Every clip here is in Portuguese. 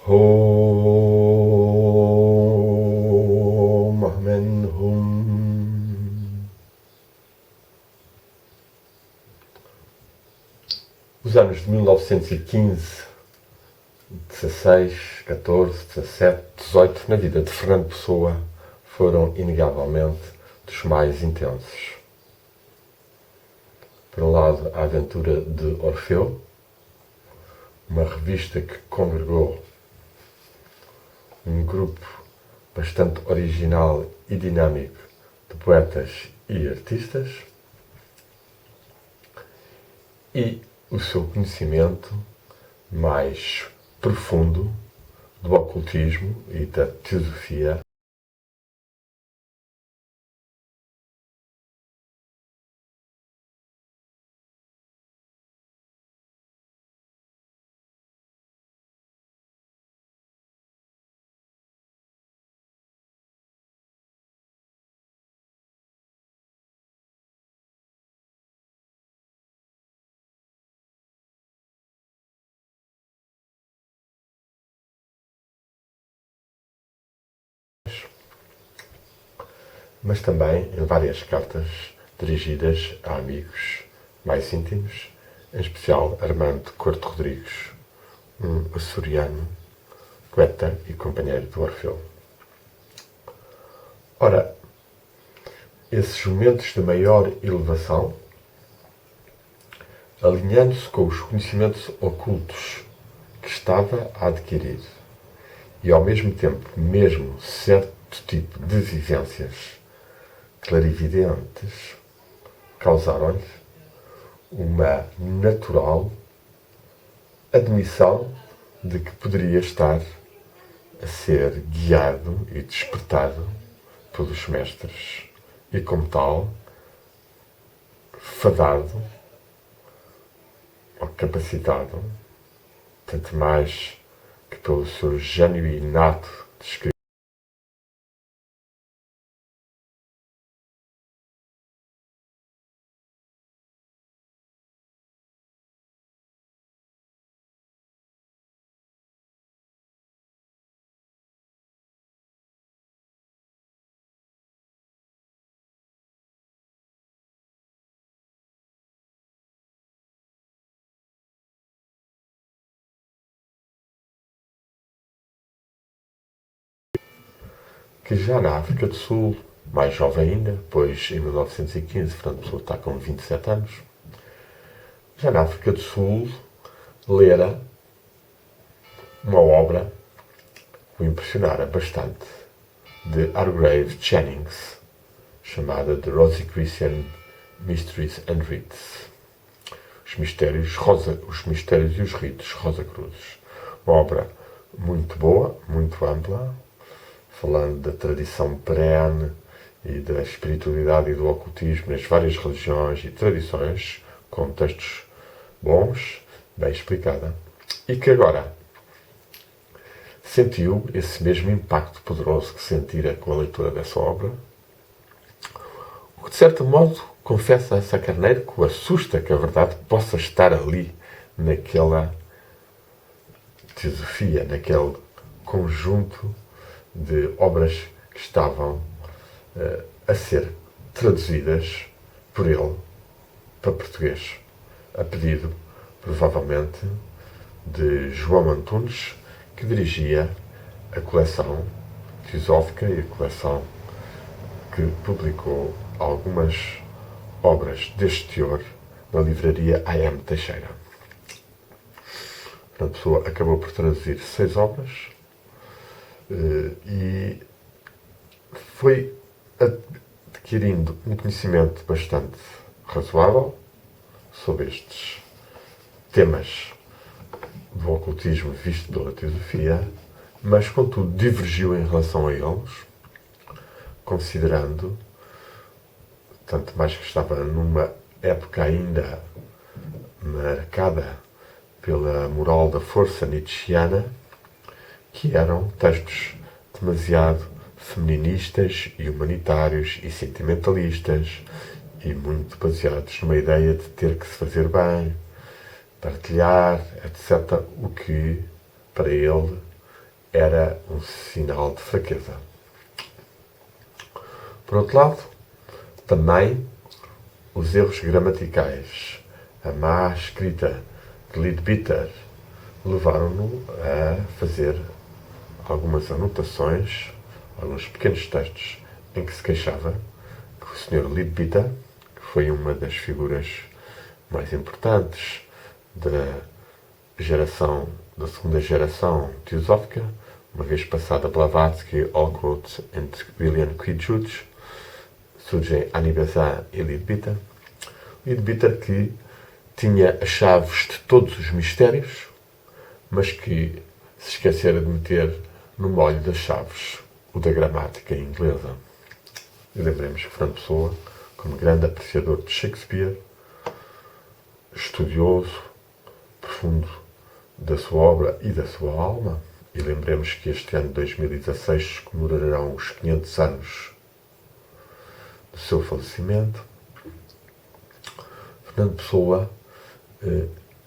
Hum, Amen, hum. Os anos de 1915, 16, 14, 17, 18, na vida de Fernando Pessoa, foram inegavelmente dos mais intensos. Por um lado, a aventura de Orfeu, uma revista que congregou um grupo bastante original e dinâmico de poetas e artistas, e o seu conhecimento mais profundo do ocultismo e da teosofia, mas também em várias cartas dirigidas a amigos mais íntimos, em especial Armando Couto Rodrigues, um açoriano, poeta e companheiro do Orfeu. Ora, esses momentos de maior elevação, alinhando-se com os conhecimentos ocultos que estava a adquirir e, ao mesmo tempo, mesmo certo tipo de vivências clarividentes, causaram-lhe uma natural admissão de que poderia estar a ser guiado e despertado pelos mestres e, como tal, fadado ou capacitado, tanto mais que pelo seu gênio inato de escrita, que já na África do Sul, mais jovem ainda, pois em 1915 Fernando Pessoa está com 27 anos, já na África do Sul lera uma obra que o impressionara bastante, de Hargrave Jennings, chamada The Rosicrucian Mysteries and Rites. Os Mistérios e os Ritos Rosa-Cruzes. Uma obra muito boa, muito ampla, falando da tradição perene e da espiritualidade e do ocultismo nas várias religiões e tradições, com textos bons, bem explicada, e que agora sentiu esse mesmo impacto poderoso que sentira com a leitura dessa obra, o que de certo modo confessa a Sá Carneiro que o assusta que a verdade possa estar ali, naquela teosofia, naquele conjunto de obras que estavam a ser traduzidas por ele para português, a pedido, provavelmente, de João Antunes, que dirigia a coleção teosófica e a coleção que publicou algumas obras deste teor na livraria A.M. Teixeira. A pessoa acabou por traduzir 6 obras e foi adquirindo um conhecimento bastante razoável sobre estes temas do ocultismo visto pela teosofia, mas contudo divergiu em relação a eles, considerando, tanto mais que estava numa época ainda marcada pela moral da força nietzschiana, que eram textos demasiado feministas e humanitários e sentimentalistas e muito baseados numa ideia de ter que se fazer bem, partilhar, etc. O que, para ele, era um sinal de fraqueza. Por outro lado, também os erros gramaticais, a má escrita de Leadbeater, levaram-no a fazer algumas anotações, alguns pequenos textos em que se queixava que o Sr. Leadbeater, que foi uma das figuras mais importantes da segunda geração teosófica, uma vez passada Blavatsky, Olcott e William Quijoute, surgem Annie Besant e Leadbeater. Leadbeater que tinha as chaves de todos os mistérios, mas que se esquecera de meter no molho das chaves o da gramática inglesa. E lembremos que Fernando Pessoa, como grande apreciador de Shakespeare, estudioso, profundo da sua obra e da sua alma, e lembremos que este ano de 2016 comemorarão os 500 anos do seu falecimento, Fernando Pessoa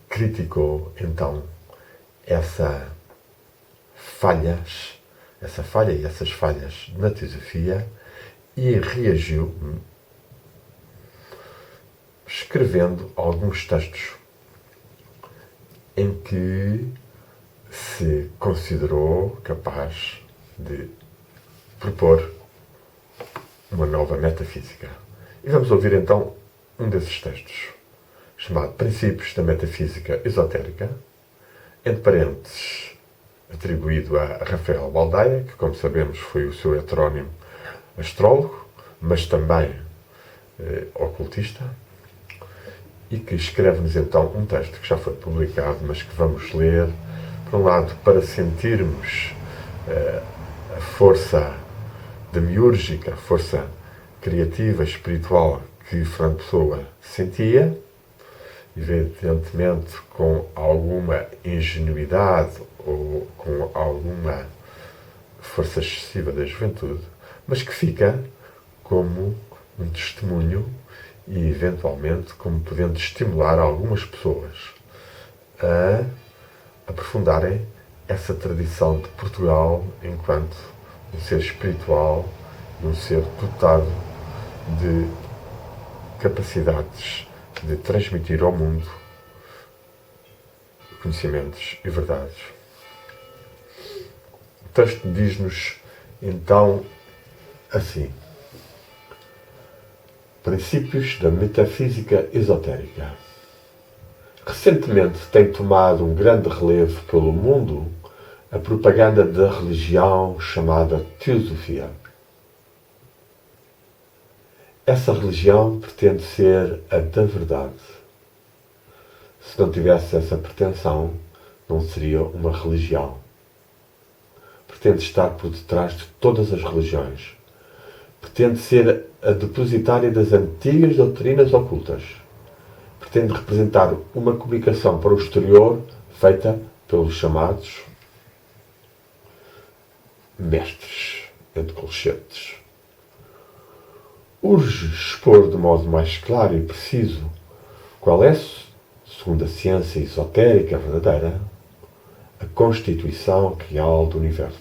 criticou então essa falha e essas falhas na teosofia e reagiu escrevendo alguns textos em que se considerou capaz de propor uma nova metafísica. E vamos ouvir então um desses textos, chamado Princípios da Metafísica Esotérica, entre parênteses, atribuído a Rafael Baldaia, que, como sabemos, foi o seu heterónimo astrólogo, mas também ocultista, e que escreve-nos então um texto que já foi publicado, mas que vamos ler, por um lado, para sentirmos a força demiúrgica, a força criativa, espiritual que Fernando Pessoa sentia, evidentemente com alguma ingenuidade ou com alguma força excessiva da juventude, mas que fica como um testemunho e, eventualmente, como podendo estimular algumas pessoas a aprofundarem essa tradição de Portugal enquanto um ser espiritual, um ser dotado de capacidades de transmitir ao mundo conhecimentos e verdades. O texto diz-nos então assim: Princípios da Metafísica Esotérica. Recentemente tem tomado um grande relevo pelo mundo a propaganda da religião chamada Teosofia. Essa religião pretende ser a da verdade. Se não tivesse essa pretensão, não seria uma religião. Pretende estar por detrás de todas as religiões. Pretende ser a depositária das antigas doutrinas ocultas. Pretende representar uma comunicação para o exterior feita pelos chamados mestres, entre colchetes. Urge expor de modo mais claro e preciso qual é, segundo a ciência esotérica verdadeira, a constituição real do universo.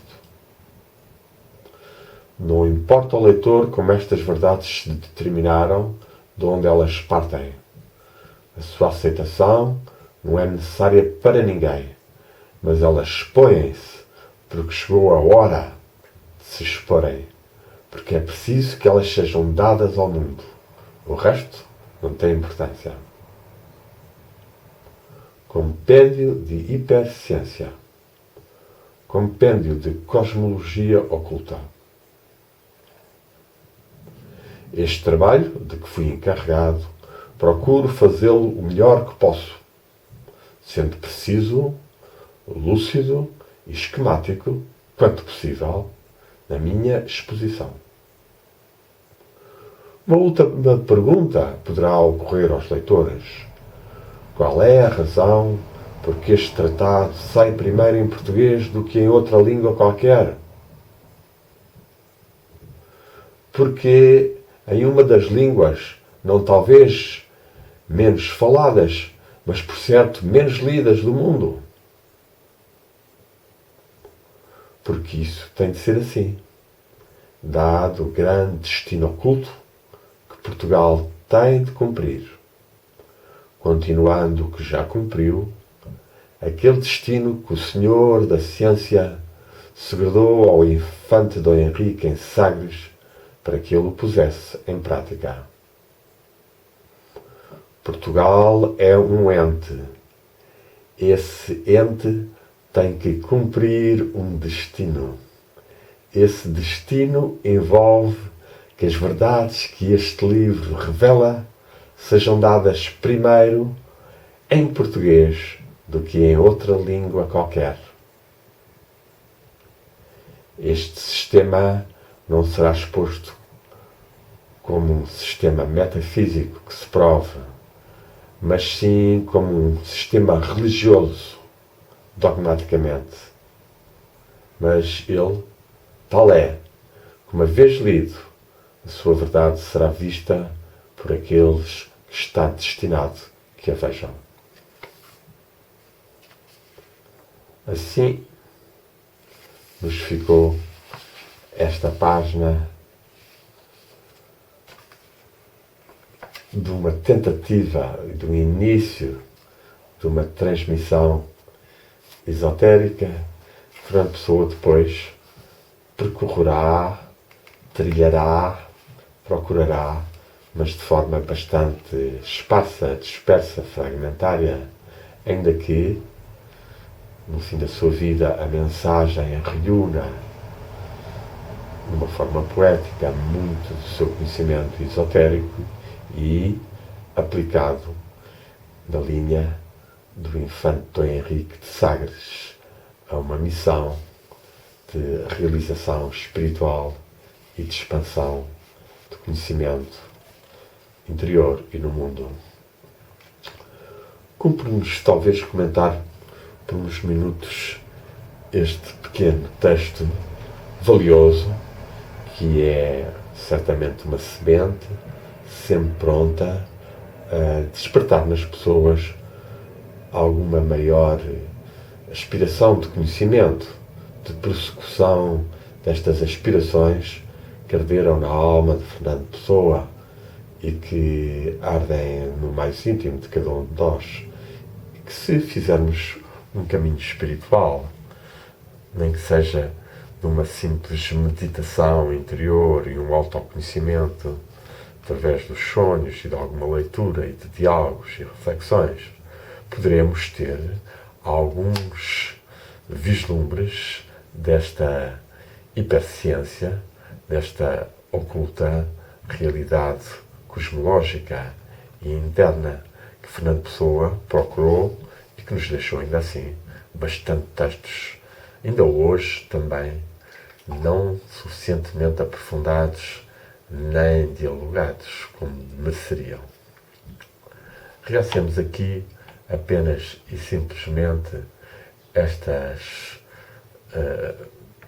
Não importa ao leitor como estas verdades se determinaram, de onde elas partem. A sua aceitação não é necessária para ninguém, mas elas expõem-se porque chegou a hora de se exporem, porque é preciso que elas sejam dadas ao mundo. O resto não tem importância. Compêndio de Hiperciência. Compêndio de Cosmologia Oculta. Este trabalho, de que fui encarregado, procuro fazê-lo o melhor que posso, sendo preciso, lúcido e esquemático, quanto possível, na minha exposição. Uma última pergunta poderá ocorrer aos leitores. Qual é a razão por que este tratado sai primeiro em português do que em outra língua qualquer? Porque em uma das línguas, não talvez menos faladas, mas por certo menos lidas do mundo. porque isso tem de ser assim, dado o grande destino oculto que Portugal tem de cumprir, continuando o que já cumpriu, aquele destino que o Senhor da Ciência segredou ao infante Dom Henrique em Sagres para que ele o pusesse em prática. Portugal é um ente. Esse ente tem que cumprir um destino. Esse destino envolve que as verdades que este livro revela sejam dadas primeiro em português do que em outra língua qualquer. Este sistema não será exposto como um sistema metafísico que se prove, mas sim como um sistema religioso, dogmaticamente. Mas ele, tal é, que uma vez lido, a sua verdade será vista por aqueles que está destinado que a vejam. Assim nos ficou esta página de uma tentativa, de um início de uma transmissão esotérica. Fernando Pessoa depois percorrerá, trilhará, procurará, mas de forma bastante esparsa, dispersa, fragmentária, ainda que no fim da sua vida a mensagem reúna de uma forma poética muito do seu conhecimento esotérico e aplicado na linha do infante Dom Henrique de Sagres a uma missão de realização espiritual e de expansão do conhecimento interior e no mundo. Cumpre-nos talvez comentar por uns minutos este pequeno texto valioso, que é certamente uma semente sempre pronta a despertar nas pessoas alguma maior aspiração de conhecimento, de persecução destas aspirações que arderam na alma de Fernando Pessoa e que ardem no mais íntimo de cada um de nós, e que, se fizermos um caminho espiritual, nem que seja de uma simples meditação interior e um autoconhecimento através dos sonhos e de alguma leitura e de diálogos e reflexões, poderemos ter alguns vislumbres desta hiperciência, desta oculta realidade cosmológica e interna que Fernando Pessoa procurou e que nos deixou ainda assim bastante textos, ainda hoje também, não suficientemente aprofundados nem dialogados como mereceriam. Realcemos aqui apenas e simplesmente estas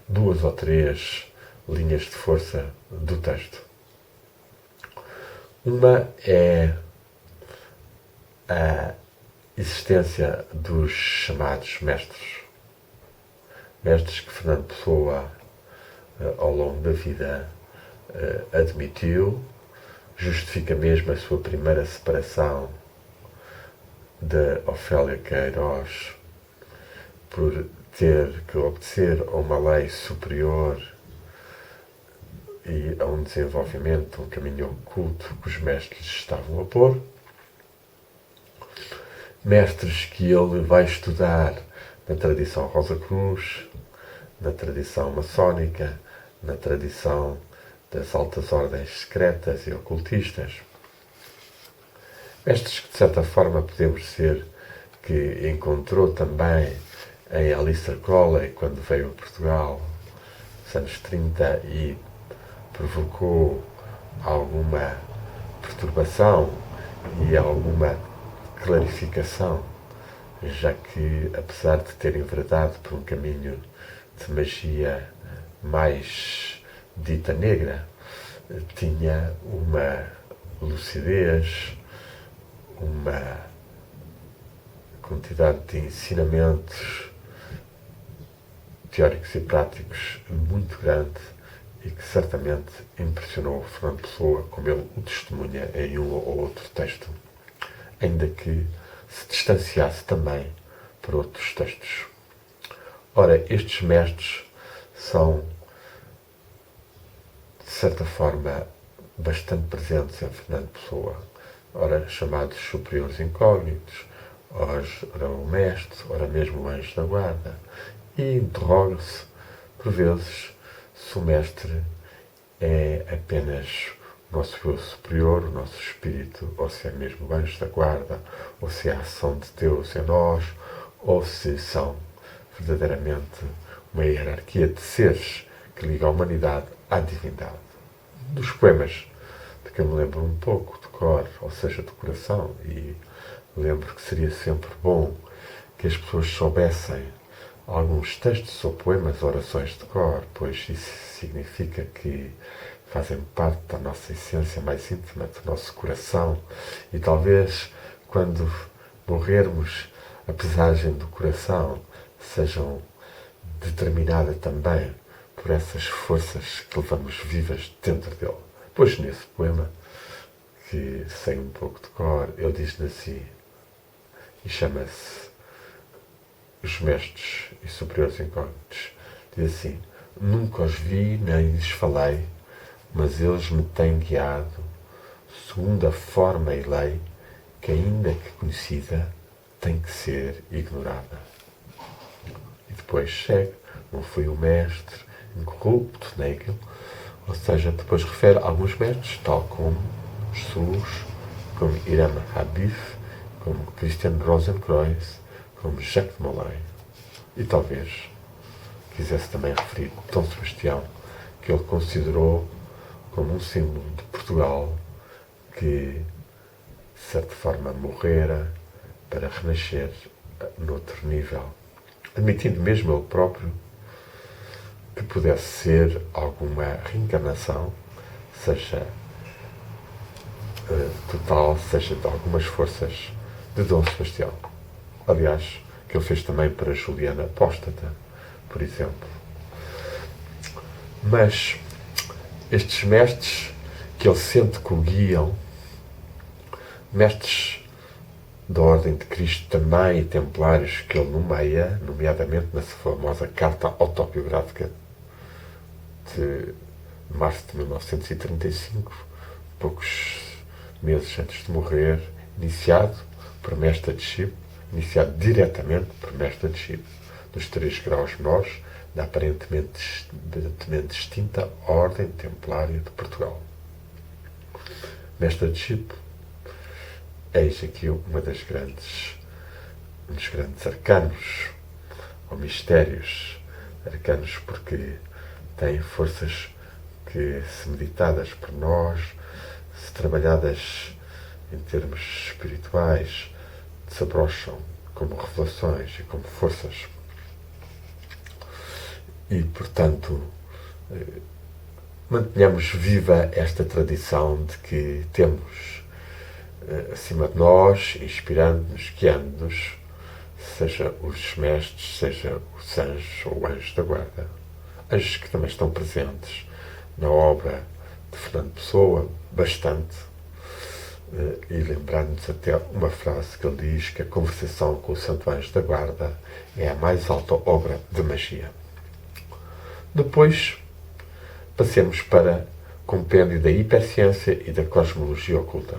duas ou três linhas de força do texto. Uma é a existência dos chamados mestres. Mestres que Fernando Pessoa, ao longo da vida, admitiu, justifica mesmo a sua primeira separação de Ofélia Queiroz por ter que obedecer a uma lei superior e a um desenvolvimento, um caminho oculto que os mestres estavam a pôr. Mestres que ele vai estudar na tradição Rosa Cruz, na tradição maçónica, na tradição das altas ordens secretas e ocultistas. Mestres que, de certa forma, podemos dizer que encontrou também em Aleister Crowley, quando veio a Portugal, nos anos 30, e provocou alguma perturbação e alguma clarificação, já que, apesar de ter enveredado por um caminho de magia mais dita negra, tinha uma lucidez, uma quantidade de ensinamentos teóricos e práticos muito grande e que certamente impressionou Fernando Pessoa, como ele o testemunha em um ou outro texto, ainda que se distanciasse também por outros textos. Ora, estes mestres são, de certa forma, bastante presentes em Fernando Pessoa. Ora, chamados superiores incógnitos, ora o mestre, ora mesmo o anjo da guarda. E interroga-se, por vezes, se o mestre é apenas o nosso eu superior, o nosso espírito, ou se é mesmo o anjo da guarda, ou se é a ação de Deus em nós, ou se são verdadeiramente uma hierarquia de seres que liga a humanidade à divindade. Dos poemas de que eu me lembro um pouco de cor, ou seja, de coração, e lembro que seria sempre bom que as pessoas soubessem alguns textos ou poemas, orações de cor, pois isso significa que fazem parte da nossa essência mais íntima, do nosso coração, e talvez quando morrermos a pesagem do coração sejam determinada também por essas forças que levamos vivas dentro dele. Pois nesse poema, que sei um pouco de cor, ele diz-lhe assim, e chama-se Os Mestres e Superiores Incógnitos, diz assim: nunca os vi nem lhes falei, mas eles me têm guiado segundo a forma e lei que, ainda que conhecida, tem que ser ignorada. E depois segue, não foi o mestre incorrupto, Nagel, ou seja, depois refere alguns mestres, tal como Jesus, como Irem Habib, como Christian Rosenkreuz, como Jacques de Molay. E talvez quisesse também referir Dom Sebastião, que ele considerou como um símbolo de Portugal que, de certa forma, morrera para renascer noutro nível, admitindo mesmo ele próprio que pudesse ser alguma reencarnação, seja total, seja de algumas forças de Dom Sebastião. Aliás, que ele fez também para Juliana Apóstata, por exemplo. Mas estes mestres que ele sente que o guiam, mestres da Ordem de Cristo também e templários que ele nomeia, nomeadamente na sua famosa carta autobiográfica de março de 1935, poucos meses antes de morrer, iniciado por Mestre de Chip, iniciado diretamente por Mestre de Chip, dos 3 graus menores da aparentemente extinta Ordem Templária de Portugal. Mestre de Chip, eis aqui um dos grandes arcanos, ou mistérios arcanos, porque tem forças que, se meditadas por nós, se trabalhadas em termos espirituais, desabrocham como revelações e como forças. E, portanto, mantenhamos viva esta tradição de que temos acima de nós, inspirando-nos, guiando-nos, seja os mestres, seja os anjos ou anjos da guarda. Anjos que também estão presentes na obra de Fernando Pessoa, bastante, e lembrando-nos até uma frase que ele diz, que a conversação com o Santo Anjo da Guarda é a mais alta obra de magia. Depois, passemos para o compêndio da hiperciência e da cosmologia oculta.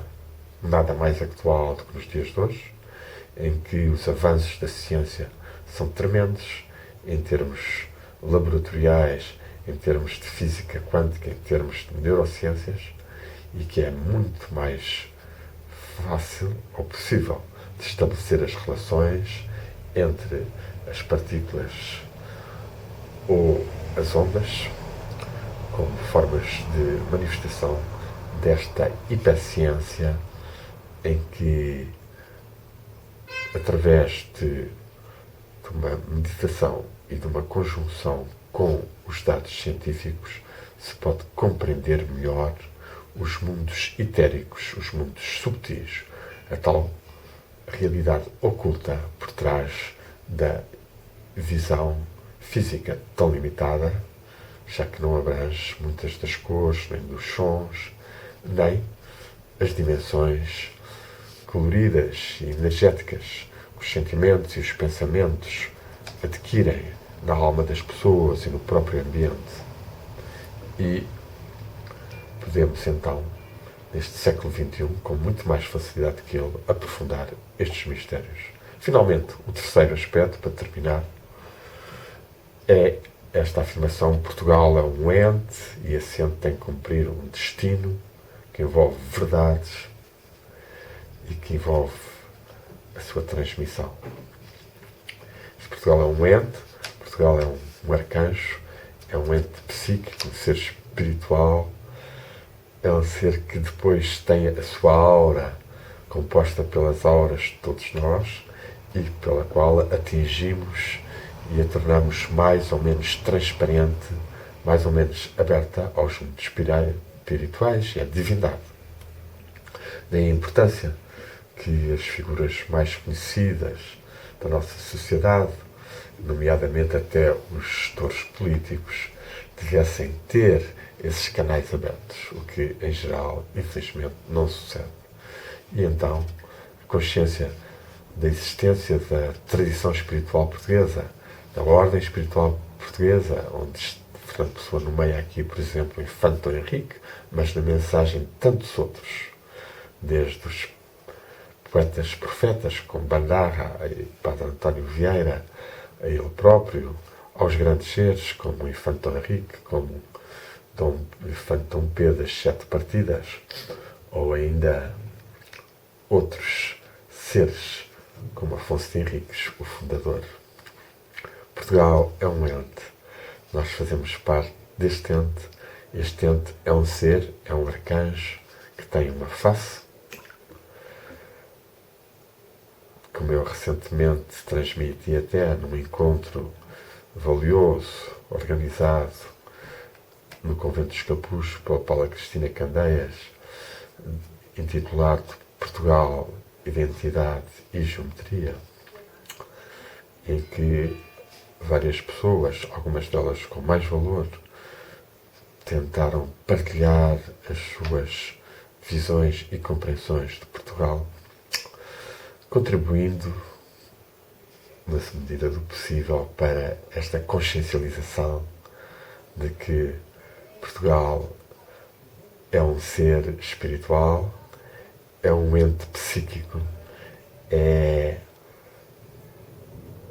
Nada mais atual do que nos dias de hoje, em que os avanços da ciência são tremendos em termos laboratoriais, em termos de física quântica, em termos de neurociências, e que é muito mais fácil ou possível de estabelecer as relações entre as partículas ou as ondas como formas de manifestação desta hiperciência, em que, através de uma meditação e de uma conjunção com os dados científicos, se pode compreender melhor os mundos etéricos, os mundos subtis, a tal realidade oculta por trás da visão física tão limitada, já que não abrange muitas das cores, nem dos sons, nem as dimensões coloridas e energéticas que os sentimentos e os pensamentos adquirem na alma das pessoas e no próprio ambiente. E podemos então, neste século XXI, com muito mais facilidade que ele, aprofundar estes mistérios. Finalmente, o terceiro aspecto, para terminar, é esta afirmação: Portugal é um ente e esse ente tem que cumprir um destino que envolve verdades e que envolve a sua transmissão. Portugal é um ente, Portugal é um arcanjo, é um ente psíquico, um ser espiritual, é um ser que depois tem a sua aura composta pelas auras de todos nós e pela qual atingimos e a tornamos mais ou menos transparente, mais ou menos aberta aos mundos espirituais e à divindade. Daí a importância que as figuras mais conhecidas da nossa sociedade, nomeadamente até os gestores políticos, devessem ter esses canais abertos, o que, em geral, infelizmente, não sucede. E então, a consciência da existência da tradição espiritual portuguesa, da ordem espiritual portuguesa, onde Fernando Pessoa nomeia aqui, por exemplo, o Infante Dom Henrique, mas na mensagem de tantos outros, desde os poetas profetas, como Bandarra e Padre António Vieira, a ele próprio, aos grandes seres, como o Infante Dom Henrique, como o Infante Dom Pedro das Sete Partidas, ou ainda outros seres, como Afonso de Henriques, o fundador. Portugal é um ente. Nós fazemos parte deste ente. Este ente é um ser, é um arcanjo que tem uma face. Como eu recentemente transmiti até num encontro valioso, organizado no Convento dos Capuzes pela Paula Cristina Candeias, intitulado Portugal, Identidade e Geometria, em que várias pessoas, algumas delas com mais valor, tentaram partilhar as suas visões e compreensões de Portugal, contribuindo, na medida do possível, para esta consciencialização de que Portugal é um ser espiritual, é um ente psíquico, é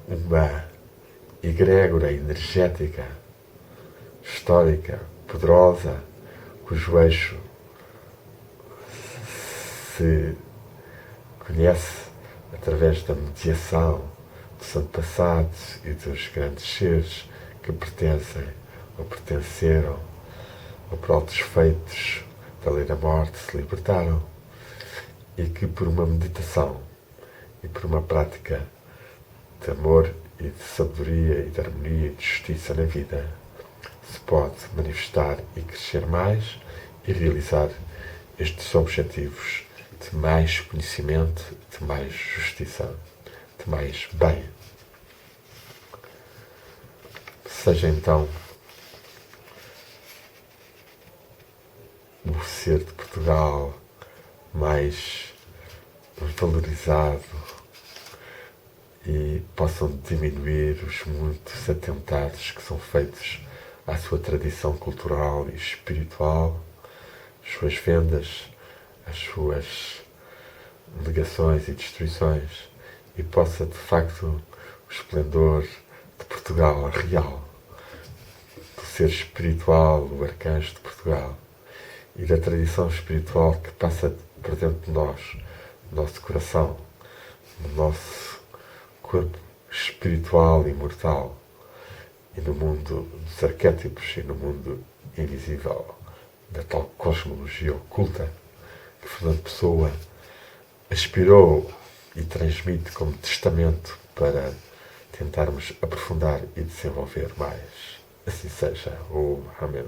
uma egrégora energética, histórica, poderosa, cujo eixo se conhece através da mediação dos antepassados e dos grandes seres que pertencem ou pertenceram ou por altos feitos da lei da morte se libertaram e que por uma meditação e por uma prática de amor e de sabedoria e de harmonia e de justiça na vida se pode manifestar e crescer mais e realizar estes objetivos de mais conhecimento, de mais justiça, de mais bem. Seja então o ser de Portugal mais valorizado e possam diminuir os muitos atentados que são feitos à sua tradição cultural e espiritual, as suas vendas, as suas negações e destruições, e possa de facto o esplendor de Portugal real, do ser espiritual, do arcanjo de Portugal e da tradição espiritual que passa por dentro de nós, no nosso coração, no nosso corpo espiritual e imortal, e no mundo dos arquétipos e no mundo invisível da tal cosmologia oculta que Fernando Pessoa aspirou e transmite como testamento para tentarmos aprofundar e desenvolver mais. Assim seja. Amém.